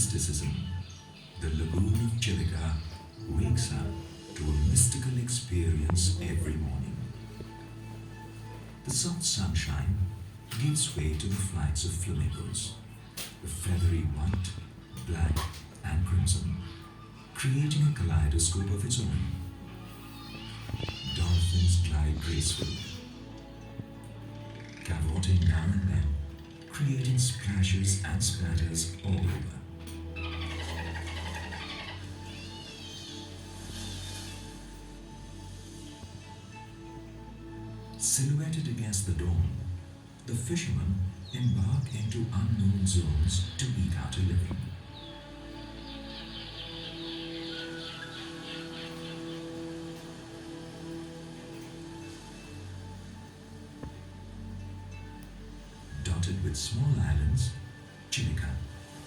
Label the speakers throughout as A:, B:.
A: mysticism, the lagoon of Chilka wakes up to a mystical experience every morning. The soft sunshine gives way to the flights of flamingos, the feathery white, black, and crimson, creating a kaleidoscope of its own. Dolphins glide gracefully, cavorting now and then, creating splashes and splatters all over. Silhouetted against the dawn, the fishermen embark into unknown zones to eke out a living. Dotted with small islands, Chilka,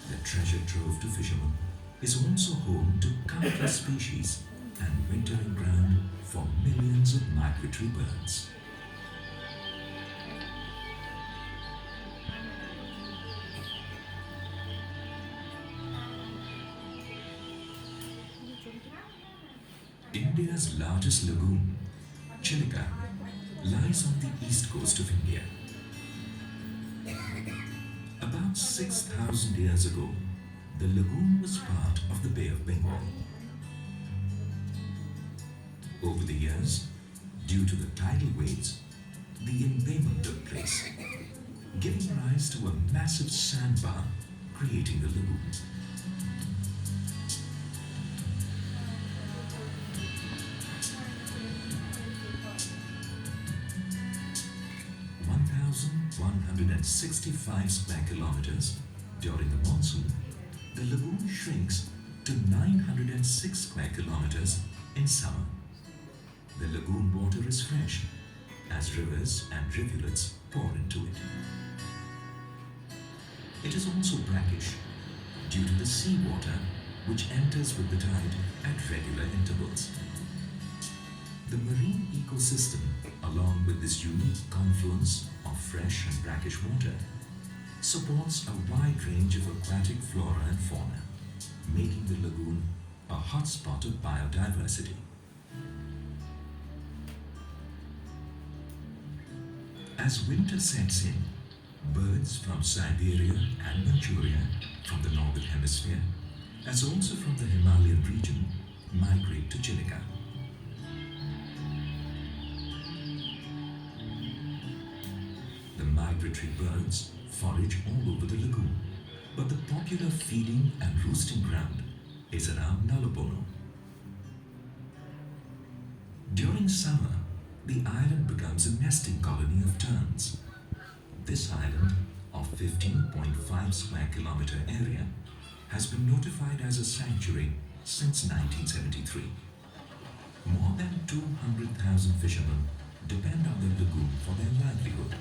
A: the treasure trove to fishermen, is also home to countless species and wintering ground for millions of migratory birds. India's largest lagoon, Chilka, lies on the east coast of India. About 6,000 years ago, the lagoon was part of the Bay of Bengal. Over the years, due to the tidal waves, the embayment took place, giving rise to a massive sandbar creating the lagoon. 165 square kilometers. During the monsoon, the lagoon shrinks to 906 square kilometers in summer. The lagoon water is fresh as rivers and rivulets pour into it. It is also brackish due to the seawater which enters with the tide at regular intervals. The marine ecosystem, along with this unique confluence of fresh and brackish water, supports a wide range of aquatic flora and fauna, making the lagoon a hotspot of biodiversity. As winter sets in, birds from Siberia and Manchuria, from the northern hemisphere, as also from the Himalayan region, migrate to Chilka. The migratory birds forage all over the lagoon, but the popular feeding and roosting ground is around Nalabono. During summer, the island becomes a nesting colony of terns. This island, of 15.5 square kilometer area, has been notified as a sanctuary since 1973. More than 200,000 fishermen depend on the lagoon for their livelihood.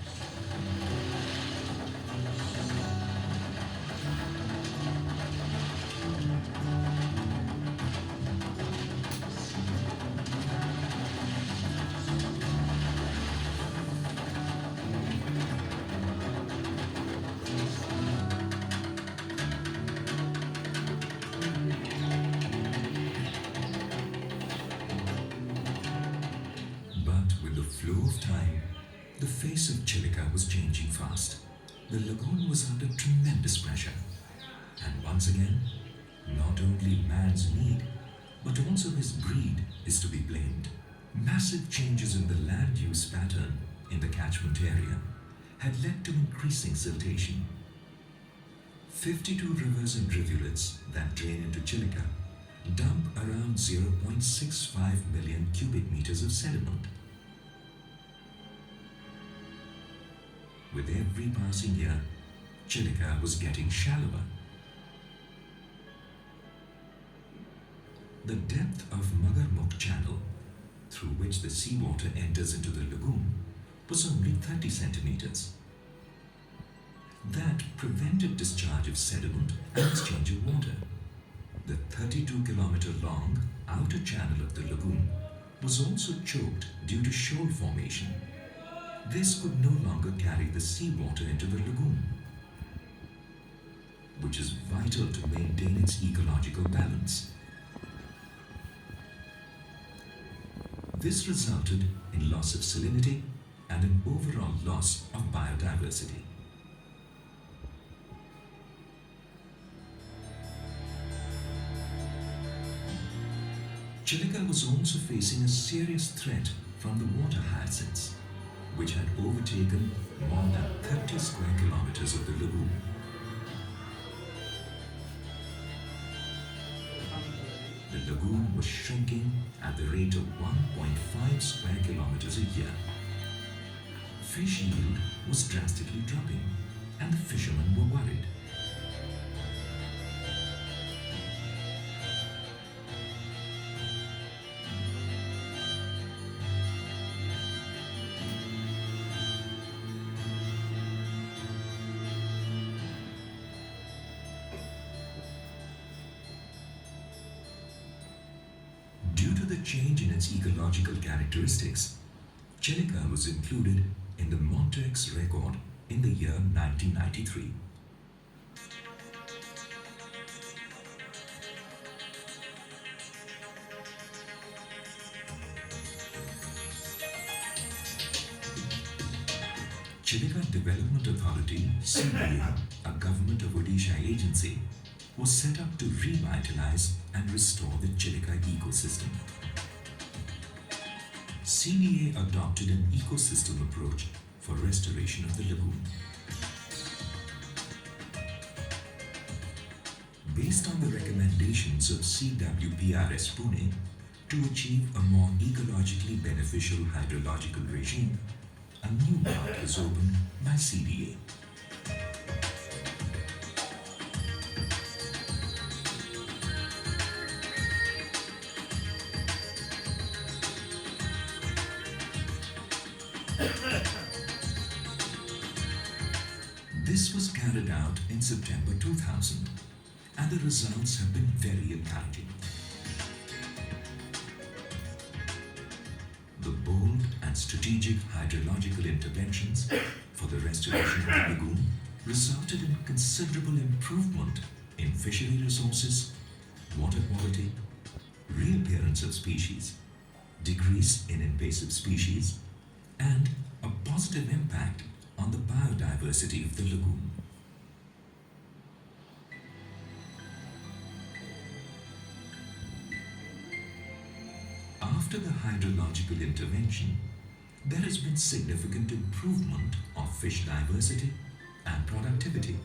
A: Flow of time, the face of Chilka was changing fast. The lagoon was under tremendous pressure. And once again, not only man's need, but also his greed is to be blamed. Massive changes in the land use pattern in the catchment area had led to increasing siltation. 52 rivers and rivulets that drain into Chilka dump around 0.65 million cubic meters of sediment. With every passing year, Chilka was getting shallower. The depth of Magarmukh Channel, through which the seawater enters into the lagoon, was only 30 centimeters. That prevented discharge of sediment and exchange of water. The 32-kilometer long outer channel of the lagoon was also choked due to shoal formation. This could no longer carry the seawater into the lagoon. which is vital to maintain its ecological balance. This resulted in loss of salinity and an overall loss of biodiversity. Chilka was also facing a serious threat from the water hyacinths, which had overtaken more than 30 square kilometers of the lagoon. The lagoon was shrinking at the rate of 1.5 square kilometers a year. Fish yield was drastically dropping, and the fishermen were worried. Due to the change in its ecological characteristics, Chilka was included in the Montex record in the year 1993. Chilka Development Authority, CDA, a government of Odisha agency, was set up to revitalize and restore the Chilka ecosystem. CDA adopted an ecosystem approach for restoration of the lagoon. Based on the recommendations of CWPRS Pune to achieve a more ecologically beneficial hydrological regime, a new park was opened by CDA. This was carried out in September 2000, and the results have been very encouraging. The bold and strategic hydrological interventions for the restoration of the lagoon resulted in considerable improvement in fishery resources, water quality, reappearance of species, decrease in invasive species, and a positive impact on the biodiversity of the lagoon. After the hydrological intervention, there has been significant improvement of fish diversity and productivity,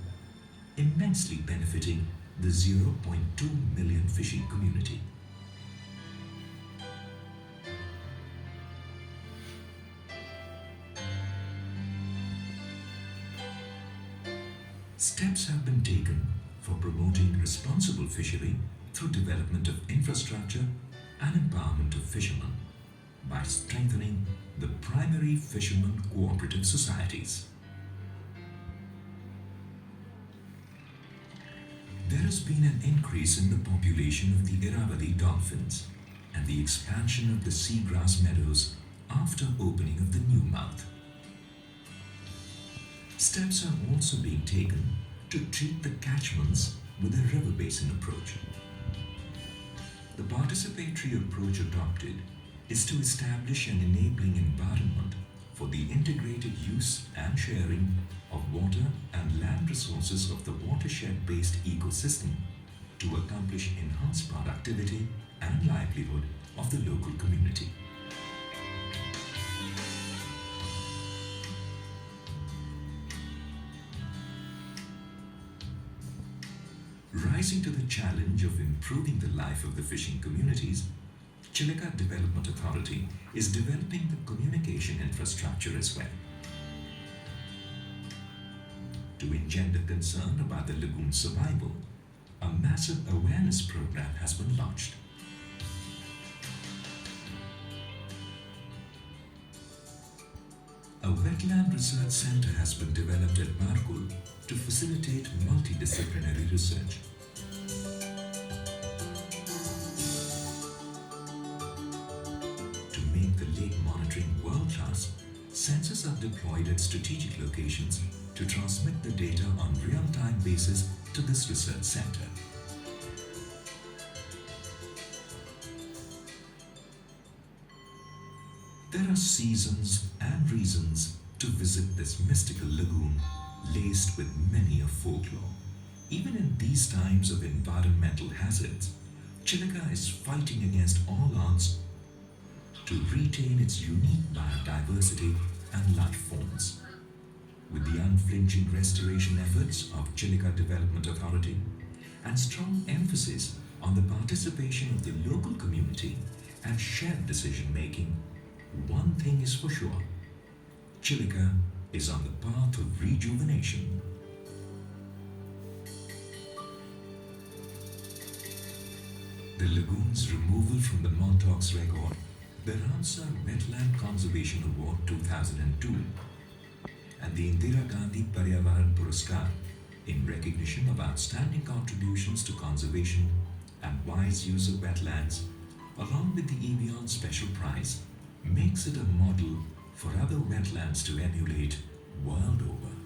A: immensely benefiting the 0.2 million fishing community. Steps have been taken for promoting responsible fishery through development of infrastructure and empowerment of fishermen by strengthening the primary fishermen cooperative societies. There has been an increase in the population of the Irrawaddy dolphins and the expansion of the seagrass meadows after opening of the new mouth. Steps are also being taken to treat the catchments with a river basin approach. The participatory approach adopted is to establish an enabling environment for the integrated use and sharing of water and land resources of the watershed-based ecosystem to accomplish enhanced productivity and livelihood of the local community. Rising to the challenge of improving the life of the fishing communities, Chilka Development Authority is developing the communication infrastructure as well. To engender concern about the lagoon's survival, a massive awareness program has been launched. A wetland research center has been developed at Barkul to facilitate multidisciplinary research. To make the lake monitoring world-class, sensors are deployed at strategic locations to transmit the data on real-time basis to this research center. There are seasons and reasons to visit this mystical lagoon laced with many a folklore. Even in these times of environmental hazards, Chilka is fighting against all odds to retain its unique biodiversity and life forms. With the unflinching restoration efforts of Chilka Development Authority and strong emphasis on the participation of the local community and shared decision making, one thing is for sure: Chilka is on the path of rejuvenation. The lagoon's removal from the Montauk's record, the Ramsar Wetland Conservation Award 2002, and the Indira Gandhi Paryavaran Puraskar in recognition of outstanding contributions to conservation and wise use of wetlands, along with the Evian Special Prize, makes it a model for other wetlands to emulate world over.